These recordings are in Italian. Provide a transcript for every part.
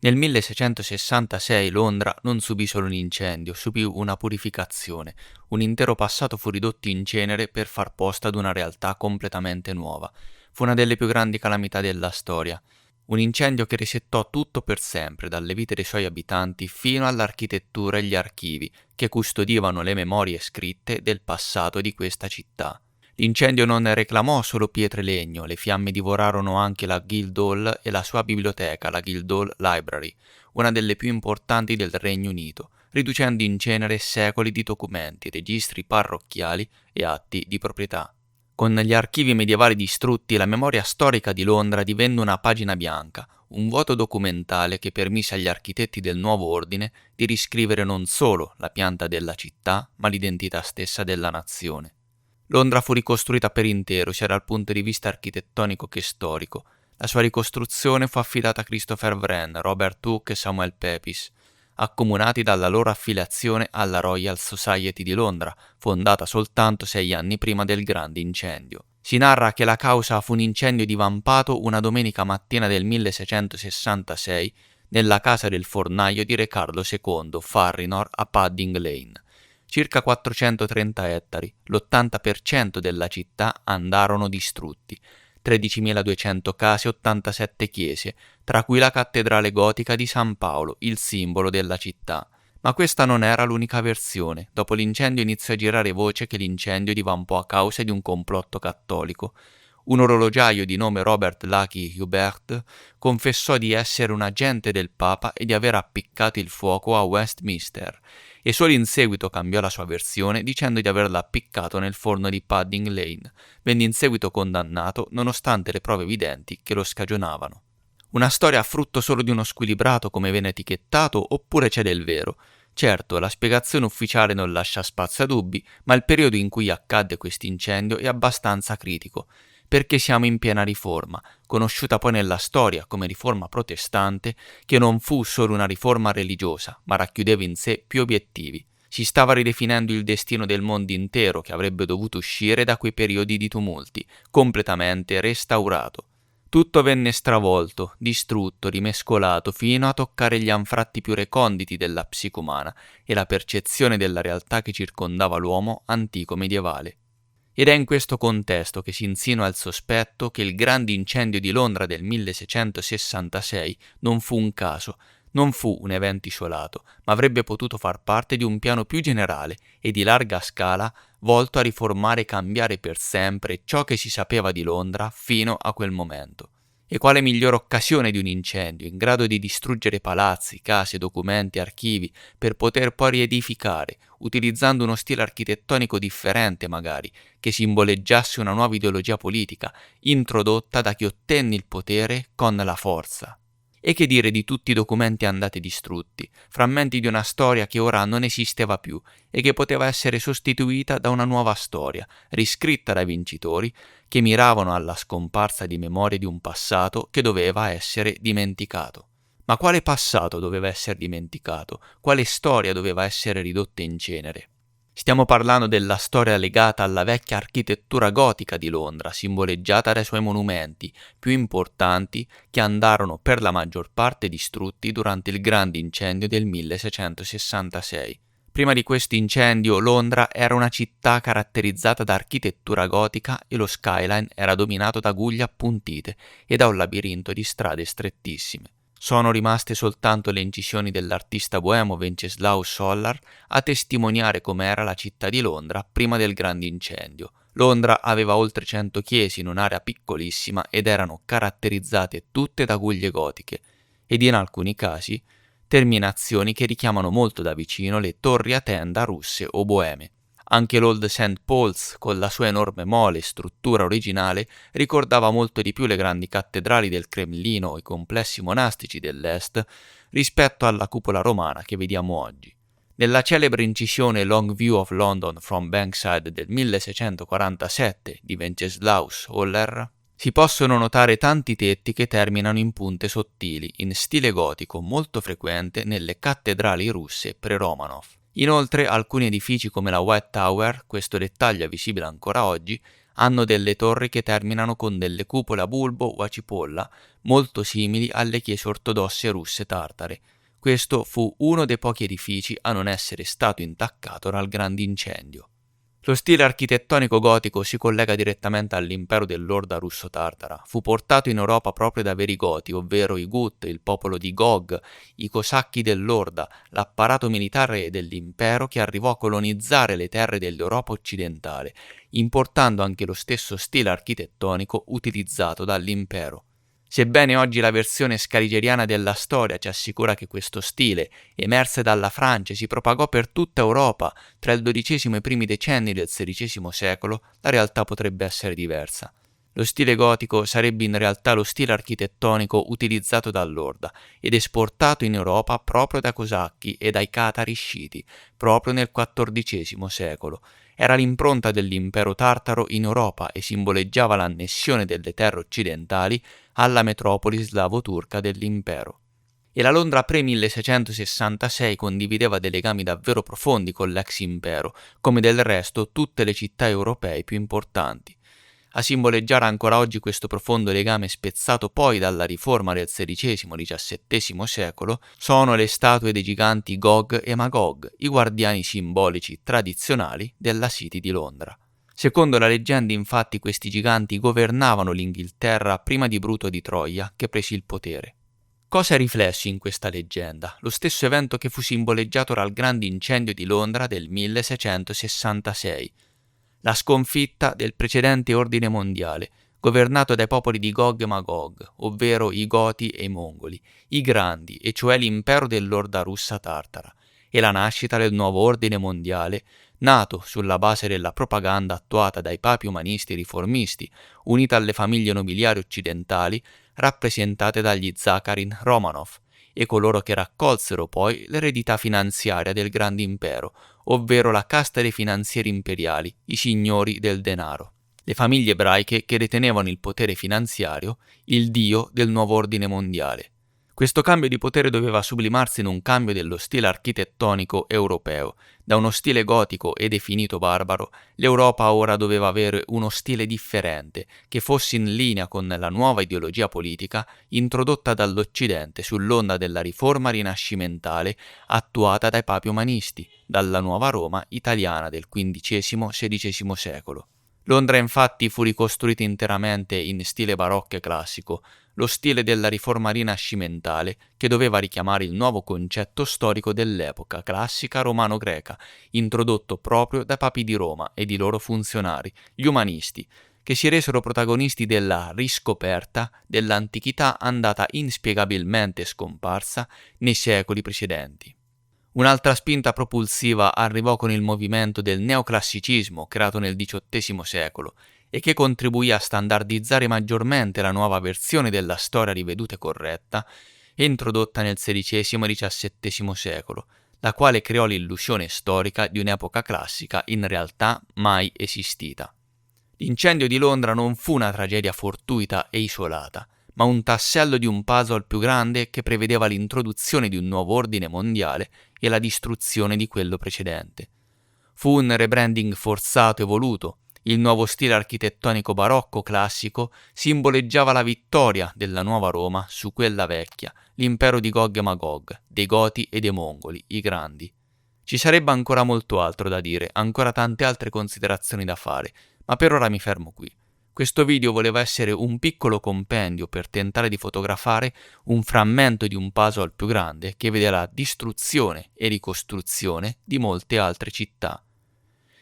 Nel 1666 Londra non subì solo un incendio, subì una purificazione. Un intero passato fu ridotto in cenere per far posto ad una realtà completamente nuova. Fu una delle più grandi calamità della storia. Un incendio che risettò tutto per sempre, dalle vite dei suoi abitanti fino all'architettura e gli archivi, che custodivano le memorie scritte del passato di questa città. L'incendio non reclamò solo pietre e legno, le fiamme divorarono anche la Guildhall e la sua biblioteca, la Guildhall Library, una delle più importanti del Regno Unito, riducendo in cenere secoli di documenti, registri parrocchiali e atti di proprietà. Con gli archivi medievali distrutti, la memoria storica di Londra divenne una pagina bianca, un vuoto documentale che permise agli architetti del nuovo ordine di riscrivere non solo la pianta della città, ma l'identità stessa della nazione. Londra fu ricostruita per intero, sia dal punto di vista architettonico che storico. La sua ricostruzione fu affidata a Christopher Wren, Robert Hooke e Samuel Pepys, accomunati dalla loro affiliazione alla Royal Society di Londra, fondata soltanto 6 anni prima del grande incendio. Si narra che la causa fu un incendio divampato una domenica mattina del 1666 nella casa del fornaio di Re Carlo II, Farrinor, a Padding Lane. Circa 430 ettari, l'80% della città andarono distrutti, 13.200 case e 87 chiese, tra cui la cattedrale gotica di San Paolo, il simbolo della città. Ma questa non era l'unica versione. Dopo l'incendio iniziò a girare voce che l'incendio divampò a causa di un complotto cattolico. Un orologiaio di nome Robert Lucky Hubert confessò di essere un agente del Papa e di aver appiccato il fuoco a Westminster, e solo in seguito cambiò la sua versione dicendo di averla appiccato nel forno di Padding Lane. Venne in seguito condannato nonostante le prove evidenti che lo scagionavano. Una storia frutto solo di uno squilibrato come viene etichettato, oppure c'è del vero? Certo, la spiegazione ufficiale non lascia spazio a dubbi, ma il periodo in cui accadde quest'incendio è abbastanza critico, perché siamo in piena riforma, conosciuta poi nella storia come riforma protestante, che non fu solo una riforma religiosa, ma racchiudeva in sé più obiettivi. Si stava ridefinendo il destino del mondo intero che avrebbe dovuto uscire da quei periodi di tumulti, completamente restaurato. Tutto venne stravolto, distrutto, rimescolato, fino a toccare gli anfratti più reconditi della psiche umana e la percezione della realtà che circondava l'uomo antico medievale. Ed è in questo contesto che si insinua il sospetto che il grande incendio di Londra del 1666 non fu un caso, non fu un evento isolato, ma avrebbe potuto far parte di un piano più generale e di larga scala volto a riformare e cambiare per sempre ciò che si sapeva di Londra fino a quel momento. E quale migliore occasione di un incendio in grado di distruggere palazzi, case, documenti, archivi, per poter poi riedificare, utilizzando uno stile architettonico differente magari, che simboleggiasse una nuova ideologia politica, introdotta da chi ottenne il potere con la forza. E che dire di tutti i documenti andati distrutti, frammenti di una storia che ora non esisteva più e che poteva essere sostituita da una nuova storia, riscritta dai vincitori, che miravano alla scomparsa di memorie di un passato che doveva essere dimenticato. Ma quale passato doveva essere dimenticato? Quale storia doveva essere ridotta in cenere? Stiamo parlando della storia legata alla vecchia architettura gotica di Londra, simboleggiata dai suoi monumenti più importanti che andarono per la maggior parte distrutti durante il grande incendio del 1666. Prima di questo incendio Londra era una città caratterizzata da architettura gotica e lo skyline era dominato da guglie appuntite e da un labirinto di strade strettissime. Sono rimaste soltanto le incisioni dell'artista boemo Wenceslaus Sollar a testimoniare com'era la città di Londra prima del grande incendio. Londra aveva oltre 100 chiese in un'area piccolissima ed erano caratterizzate tutte da guglie gotiche, ed in alcuni casi terminazioni che richiamano molto da vicino le torri a tenda russe o boeme. Anche l'Old St. Paul's, con la sua enorme mole e struttura originale, ricordava molto di più le grandi cattedrali del Cremlino o i complessi monastici dell'Est rispetto alla cupola romana che vediamo oggi. Nella celebre incisione Long View of London from Bankside del 1647 di Wenceslaus Holler si possono notare tanti tetti che terminano in punte sottili, in stile gotico molto frequente nelle cattedrali russe pre-Romanov. Inoltre alcuni edifici come la White Tower, questo dettaglio è visibile ancora oggi, hanno delle torri che terminano con delle cupole a bulbo o a cipolla, molto simili alle chiese ortodosse russe tartare. Questo fu uno dei pochi edifici a non essere stato intaccato dal grande incendio. Lo stile architettonico gotico si collega direttamente all'impero dell'orda russo-tartara. Fu portato in Europa proprio da veri goti, ovvero i Gut, il popolo di Gog, i cosacchi dell'orda, l'apparato militare dell'impero che arrivò a colonizzare le terre dell'Europa occidentale, importando anche lo stesso stile architettonico utilizzato dall'impero. Sebbene oggi la versione scaligeriana della storia ci assicura che questo stile, emerse dalla Francia e si propagò per tutta Europa tra il XII e i primi decenni del XVI secolo, la realtà potrebbe essere diversa. Lo stile gotico sarebbe in realtà lo stile architettonico utilizzato dall'Orda ed esportato in Europa proprio dai cosacchi e dai catari sciiti, proprio nel XIV secolo. Era l'impronta dell'impero tartaro in Europa e simboleggiava l'annessione delle terre occidentali alla metropoli slavo-turca dell'impero. E la Londra pre-1666 condivideva dei legami davvero profondi con l'ex impero, come del resto tutte le città europee più importanti. A simboleggiare ancora oggi questo profondo legame spezzato poi dalla riforma del XVI-XVII secolo sono le statue dei giganti Gog e Magog, i guardiani simbolici tradizionali della City di Londra. Secondo la leggenda, infatti, questi giganti governavano l'Inghilterra prima di Bruto di Troia, che prese il potere. Cosa è riflesso in questa leggenda? Lo stesso evento che fu simboleggiato dal grande incendio di Londra del 1666. La sconfitta del precedente ordine mondiale, governato dai popoli di Gog e Magog, ovvero i Goti e i Mongoli, i grandi, e cioè l'impero dell'orda russa tartara, e la nascita del nuovo ordine mondiale, nato sulla base della propaganda attuata dai papi umanisti riformisti, unita alle famiglie nobiliari occidentali, rappresentate dagli Zakharin Romanov, e coloro che raccolsero poi l'eredità finanziaria del grande impero, ovvero la casta dei finanzieri imperiali, i signori del denaro. Le famiglie ebraiche che detenevano il potere finanziario, il dio del nuovo ordine mondiale. Questo cambio di potere doveva sublimarsi in un cambio dello stile architettonico europeo. Da uno stile gotico e definito barbaro, l'Europa ora doveva avere uno stile differente, che fosse in linea con la nuova ideologia politica introdotta dall'Occidente sull'onda della riforma rinascimentale attuata dai papi umanisti, dalla nuova Roma italiana del XV-XVI secolo. Londra infatti fu ricostruita interamente in stile barocco e classico, lo stile della riforma rinascimentale che doveva richiamare il nuovo concetto storico dell'epoca classica romano-greca, introdotto proprio dai papi di Roma e i loro funzionari, gli umanisti, che si resero protagonisti della riscoperta dell'antichità andata inspiegabilmente scomparsa nei secoli precedenti. Un'altra spinta propulsiva arrivò con il movimento del neoclassicismo creato nel XVIII secolo e che contribuì a standardizzare maggiormente la nuova versione della storia riveduta e corretta e introdotta nel XVI e XVII secolo, la quale creò l'illusione storica di un'epoca classica in realtà mai esistita. L'incendio di Londra non fu una tragedia fortuita e isolata, ma un tassello di un puzzle più grande che prevedeva l'introduzione di un nuovo ordine mondiale e la distruzione di quello precedente. Fu un rebranding forzato e voluto. Il nuovo stile architettonico barocco classico simboleggiava la vittoria della nuova Roma su quella vecchia, l'impero di Gog e Magog, dei Goti e dei Mongoli, i grandi. Ci sarebbe ancora molto altro da dire, ancora tante altre considerazioni da fare, ma per ora mi fermo qui. Questo video voleva essere un piccolo compendio per tentare di fotografare un frammento di un puzzle più grande che vede la distruzione e ricostruzione di molte altre città.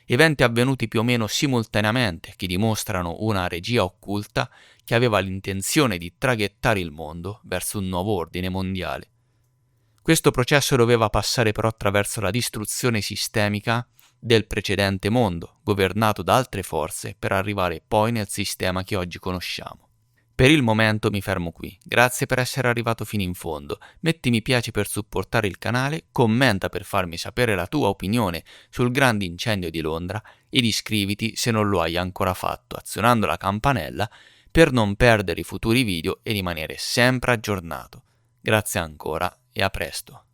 Eventi avvenuti più o meno simultaneamente che dimostrano una regia occulta che aveva l'intenzione di traghettare il mondo verso un nuovo ordine mondiale. Questo processo doveva passare però attraverso la distruzione sistemica del precedente mondo, governato da altre forze, per arrivare poi nel sistema che oggi conosciamo. Per il momento mi fermo qui, grazie per essere arrivato fino in fondo, metti mi piace per supportare il canale, commenta per farmi sapere la tua opinione sul grande incendio di Londra ed iscriviti se non lo hai ancora fatto, azionando la campanella per non perdere i futuri video e rimanere sempre aggiornato. Grazie ancora e a presto.